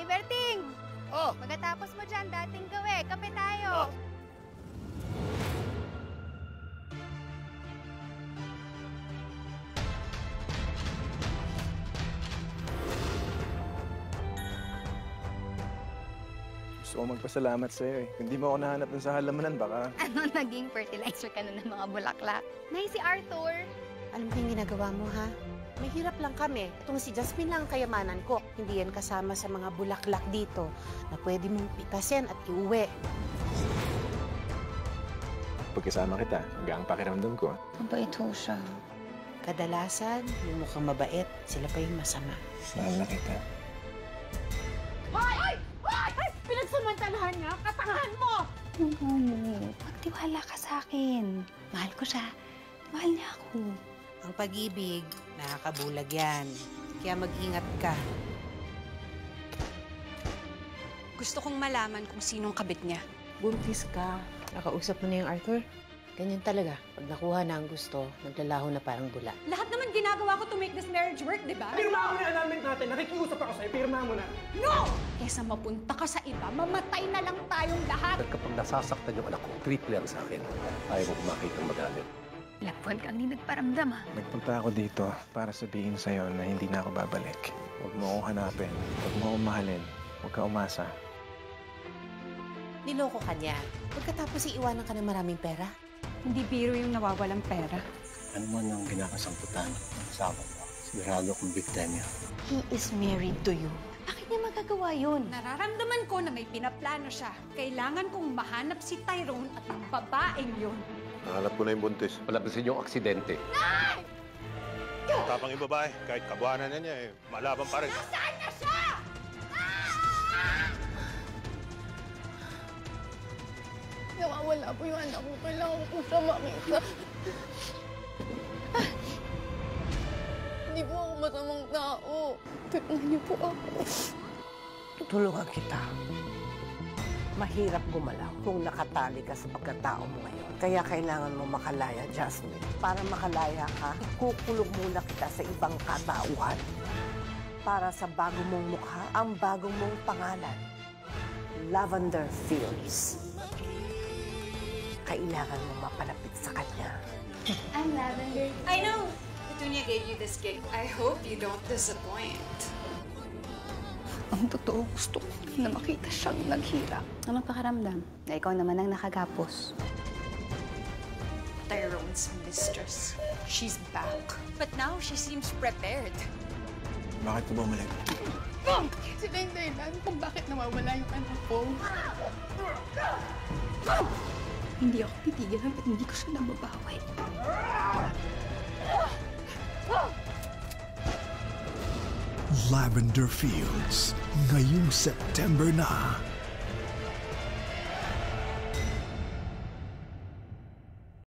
Ay, Berting! Oh! Pagkatapos mo dyan, dating gawi. Kape tayo. Oh. Gusto ko magpasalamat sa'yo eh. Kung di mo ako nahanap dun sa halamanan, baka... Ano, naging fertilizer ka na ng mga bulaklak? Nay, si Arthur! Alam mo yung ginagawa mo, ha? Mahirap lang kami. Itong si Jasmine lang ang kayamanan ko. Hindi yan kasama sa mga bulaklak dito na pwede mong pitasin at iuwi. Pagkasama kita, hanggang pakiramdam ko. Mabait ho siya. Kadalasan, yung mukhang mabait, sila pa yung masama. Mahal na kita. Hoy! Pinagsamantalahan niya, katangahan mo! Magtiwala ka sa akin. Mahal ko siya. Mahal niya ako. Ang pag-ibig, nakakabulag yan. Kaya mag-ingat ka. Gusto kong malaman kung sinong kabit niya. Buntis ka. Nakausap mo na yung Arthur? Ganyan talaga. Pag nakuha na ang gusto, naglalaho na parang bula. Lahat naman ginagawa ko to make this marriage work, di ba? Pirma mo na annulment natin. Nakikiusap ako sa'yo. Pirma mo na. No! Kesa mapunta ka sa iba, mamatay na lang tayong lahat. At kapag nasasaktan yung anak ko, triple ang sa akin. Ayaw ko kumakitang magalit. Ilang buwan kang hindi nagparamdam, ha? Nagpunta ako dito para sabihin sa'yo na hindi na ako babalik. Huwag mo akong hanapin. Huwag mo akong mahalin. Huwag ka umasa. Niloko ka niya. Pagkatapos iiwanan ka ng maraming pera. Hindi biro yung nawawalang pera. Ano man ang kinakasamputan ng asawa mo, sigurado kong victim niya. He is married to you. Bakit niya magagawa yun? Nararamdaman ko na may pinaplano siya. Kailangan kong mahanap si Tyrone at yung babaeng yun. Nahanap ko na yung buntis. Palabasin yung aksidente. Tapang yung babae, kahit kabuhanan na niya, malaban pa rin. Saan na siya? Nawawala po yung anak ko. Kailangan ko siya makita. Hindi po ako masamang tao. Tulungan niyo po ako. Tulungan kita. Mahirap gumalaw kung nakatali ka sa pagkatao mo ngayon. Kaya kailangan mo makalaya, Jasmine. Para makalaya ka, ikukulong muna kita sa ibang katauhan. Para sa bago mong mukha, ang bagong mong pangalan. Lavender Fields. Kailangan mo mapalapit sa kanya. I'm Lavender. I know! Petunia gave you this gig. I hope you don't disappoint. Ang totoo, gusto ko na makita siyang naghirap. Anong pakaramdam? Na ikaw naman ang nakagapos. Tyrone's mistress. She's back. But now she seems prepared. Bakit ka bumalik? Sila yung dahilan kung bakit nawawala yung anak ko. Hindi ako titigil hanggat hindi ko siya nababawi. Lavender Fields, ngayong September na.